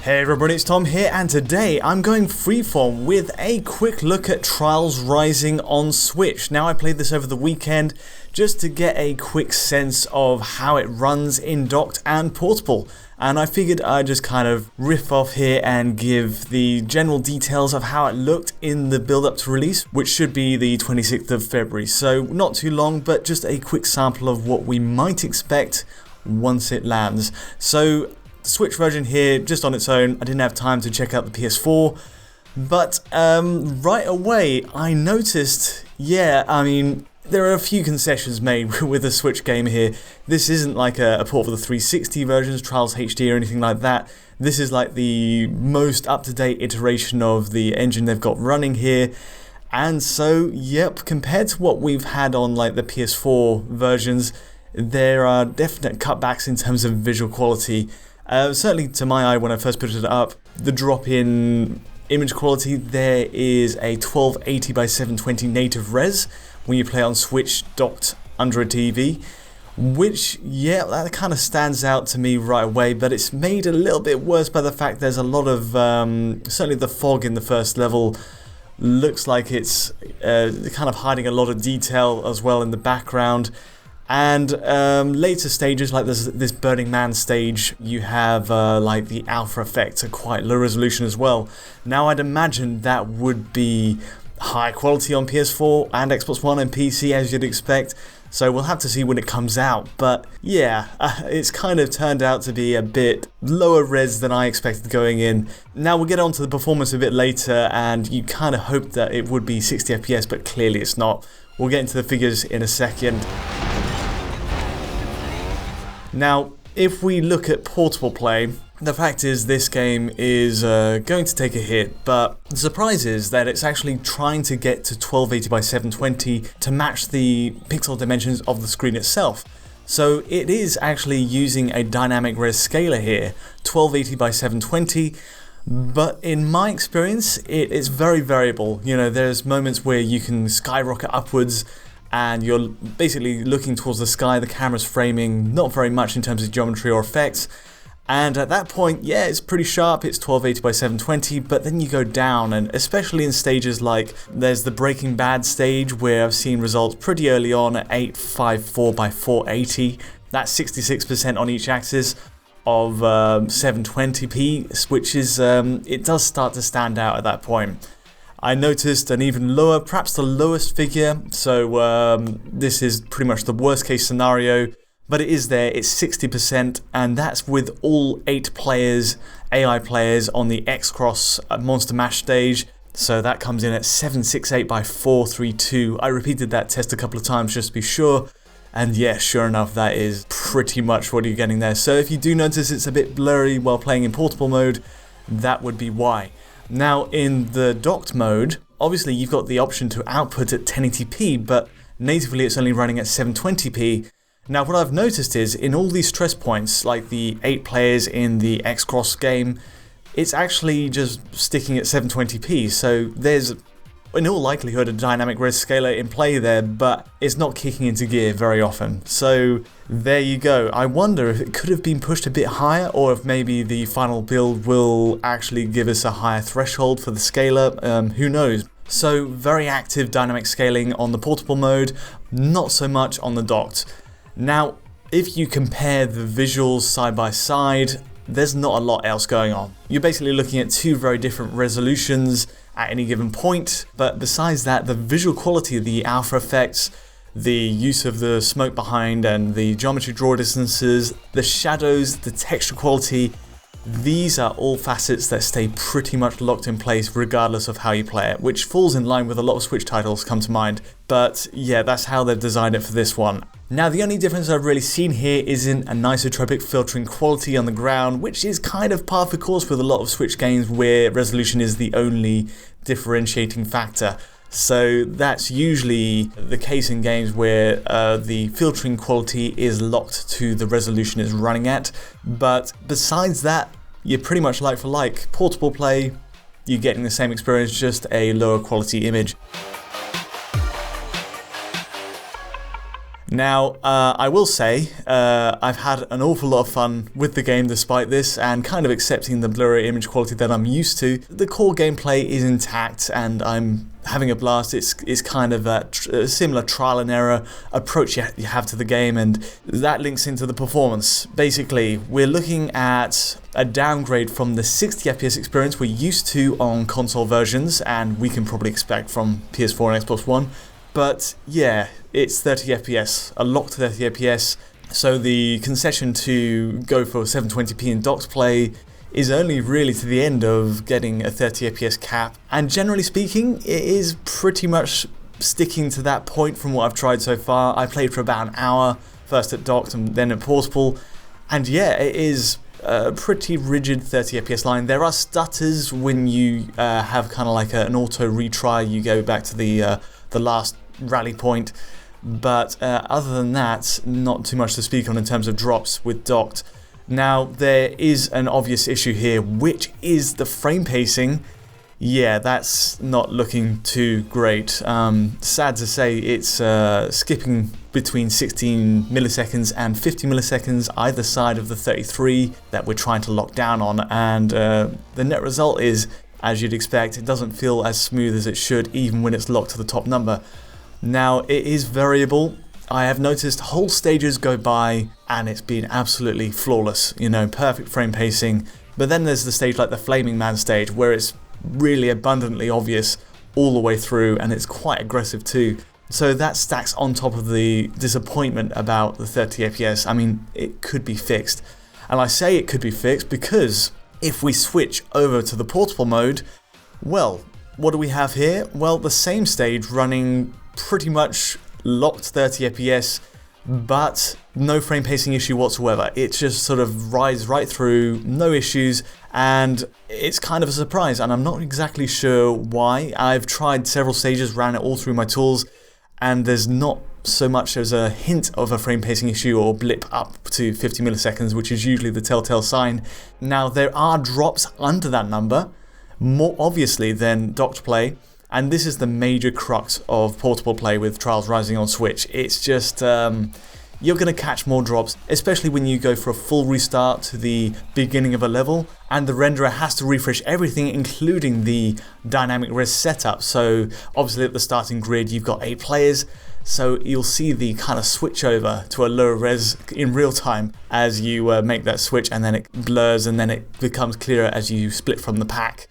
Hey everybody, it's Tom here, and today I'm going freeform with a quick look at Trials Rising on Switch. Now, I played this over the weekend just to get a quick sense of how it runs in docked and portable, and I figured I'd just kind of riff off here and give the general details of how it looked in the build-up to release, which should be the 26th of February, so not too long, but just a quick sample of what we might expect once it lands. So, Switch version here, just on its own. I didn't have time to check out the PS4, but right away I noticed, there are a few concessions made with the Switch game here. This isn't like a port for the 360 versions, Trials HD or anything like that. This is like the most up-to-date iteration of the engine they've got running here. And so, yep, compared to what we've had on like the PS4 versions, there are definite cutbacks in terms of visual quality. Certainly to my eye when I first put it up, the drop in image quality, there is a 1280 by 720 native res when you play on Switch docked under a TV, which, that kind of stands out to me right away, but it's made a little bit worse by the fact there's a lot of, certainly the fog in the first level looks like it's kind of hiding a lot of detail as well in the background. And later stages, like this Burning Man stage, you have like the alpha effect at quite low resolution as well. Now, I'd imagine that would be high quality on PS4 and Xbox One and PC, as you'd expect. So we'll have to see when it comes out. But yeah, it's kind of turned out to be a bit lower res than I expected going in. Now, we'll get on to the performance a bit later, and you kind of hoped that it would be 60 FPS, but clearly it's not. We'll get into the figures in a second. Now, if we look at portable play, the fact is this game is going to take a hit, but the surprise is that it's actually trying to get to 1280 by 720 to match the pixel dimensions of the screen itself. So it is actually using a dynamic res scaler here, 1280 by 720, but in my experience, it is very variable. You know, there's moments where you can skyrocket upwards, and you're basically looking towards the sky, the camera's framing not very much in terms of geometry or effects, and at that point, it's pretty sharp, it's 1280 by 720, but then you go down, and especially in stages like there's the Breaking Bad stage where I've seen results pretty early on at 854 by 480, that's 66% on each axis of 720p, which is, it does start to stand out at that point. I noticed an even lower, perhaps the lowest figure, so this is pretty much the worst case scenario, but it is there, it's 60%, and that's with all 8 players, AI players on the X-Cross Monster Mash stage, so that comes in at 768 by 432. I repeated that test a couple of times just to be sure, and sure enough, that is pretty much what you're getting there. So if you do notice it's a bit blurry while playing in portable mode, that would be why. Now, in the docked mode, obviously you've got the option to output at 1080p, but natively it's only running at 720p. Now, what I've noticed is, in all these stress points, like the 8 players in the X-Cross game, it's actually just sticking at 720p, so there's, in all likelihood, a dynamic res scaler in play there, but it's not kicking into gear very often. So there you go. I wonder if it could have been pushed a bit higher, or if maybe the final build will actually give us a higher threshold for the scaler, who knows. So very active dynamic scaling on the portable mode, not so much on the docked. Now, if you compare the visuals side by side, there's not a lot else going on. You're basically looking at 2 very different resolutions at any given point, but besides that, the visual quality of the alpha effects, the use of the smoke behind and the geometry draw distances, the shadows, the texture quality, these are all facets that stay pretty much locked in place regardless of how you play it, which falls in line with a lot of Switch titles come to mind, but that's how they've designed it for this one. Now, the only difference I've really seen here is in anisotropic filtering quality on the ground, which is kind of par for course with a lot of Switch games where resolution is the only differentiating factor. So that's usually the case in games where the filtering quality is locked to the resolution it's running at. But besides that, you're pretty much like for like. Portable play, you're getting the same experience, just a lower quality image. Now, I will say, I've had an awful lot of fun with the game despite this, and kind of accepting the blurry image quality that I'm used to. The core gameplay is intact, and I'm having a blast. It's kind of a similar trial and error approach you have to the game, and that links into the performance. Basically, we're looking at a downgrade from the 60 FPS experience we're used to on console versions, and we can probably expect from PS4 and Xbox One. But yeah, it's 30 FPS, a locked 30 FPS, so the concession to go for 720p in docked play is only really to the end of getting a 30 FPS cap, and generally speaking, it is pretty much sticking to that point from what I've tried so far. I played for about an hour, first at docked and then at portable, and yeah, it is a pretty rigid 30 FPS line. There are stutters when you have kind of like an auto retry, you go back to the last rally point, but other than that, not too much to speak on in terms of drops with docked. Now, there is an obvious issue here, which is the frame pacing. Yeah, that's not looking too great. Sad to say, it's skipping between 16 milliseconds and 50 milliseconds either side of the 33 that we're trying to lock down on, and the net result is, as you'd expect, it doesn't feel as smooth as it should even when it's locked to the top number. Now, it is variable. I have noticed whole stages go by and it's been absolutely flawless, you know, perfect frame pacing. But then there's the stage like the Flaming Man stage where it's really abundantly obvious all the way through, and it's quite aggressive too. So that stacks on top of the disappointment about the 30 FPS. I mean, it could be fixed. And I say it could be fixed because if we switch over to the portable mode, well, what do we have here? Well, the same stage running pretty much locked 30 FPS, but no frame pacing issue whatsoever. It just sort of rides right through, no issues, and it's kind of a surprise, and I'm not exactly sure why. I've tried several stages, ran it all through my tools, and there's not so much as a hint of a frame pacing issue or blip up to 50 milliseconds, which is usually the telltale sign. Now, there are drops under that number, more obviously than docked play, and this is the major crux of portable play with Trials Rising on Switch. It's just, you're going to catch more drops, especially when you go for a full restart to the beginning of a level, and the renderer has to refresh everything, including the dynamic res setup. So obviously at the starting grid you've got 8 players, so you'll see the kind of switch over to a lower res in real time as you make that switch, and then it blurs and then it becomes clearer as you split from the pack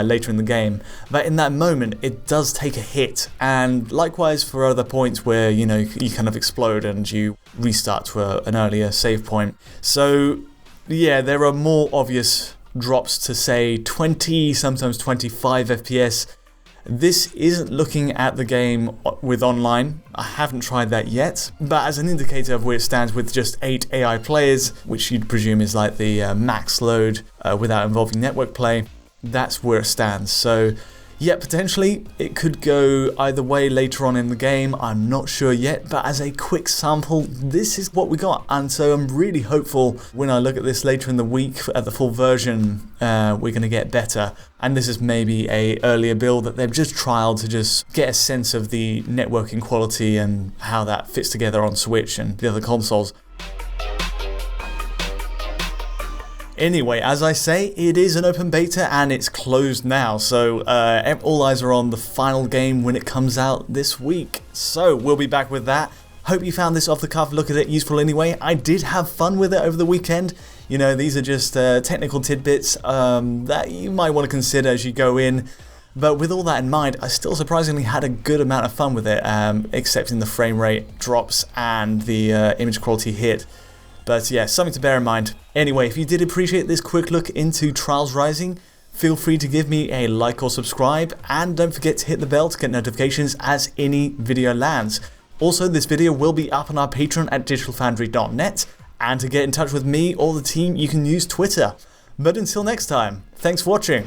later in the game. But in that moment it does take a hit, and likewise for other points where, you know, you kind of explode and you restart to an earlier save point. So yeah, there are more obvious drops to say 20, sometimes 25 FPS. This isn't looking at the game with online. I haven't tried that yet, but as an indicator of where it stands with just 8 AI players, which you'd presume is like the max load without involving network play, that's where it stands. So yeah, potentially it could go either way later on in the game. I'm not sure yet, but as a quick sample, this is what we got, and so I'm really hopeful when I look at this later in the week at the full version, we're going to get better. And this is maybe a earlier build that they've just trialed to just get a sense of the networking quality and how that fits together on Switch and the other consoles. Anyway, as I say, it is an open beta and it's closed now, so all eyes are on the final game when it comes out this week. So we'll be back with that. Hope you found this off the cuff look at it useful anyway. I did have fun with it over the weekend. You know, these are just technical tidbits that you might want to consider as you go in. But with all that in mind, I still surprisingly had a good amount of fun with it, excepting the frame rate drops and the image quality hit. But yeah, something to bear in mind. Anyway, if you did appreciate this quick look into Trials Rising, feel free to give me a like or subscribe, and don't forget to hit the bell to get notifications as any video lands. Also, this video will be up on our Patreon at digitalfoundry.net, and to get in touch with me or the team, you can use Twitter. But until next time, thanks for watching.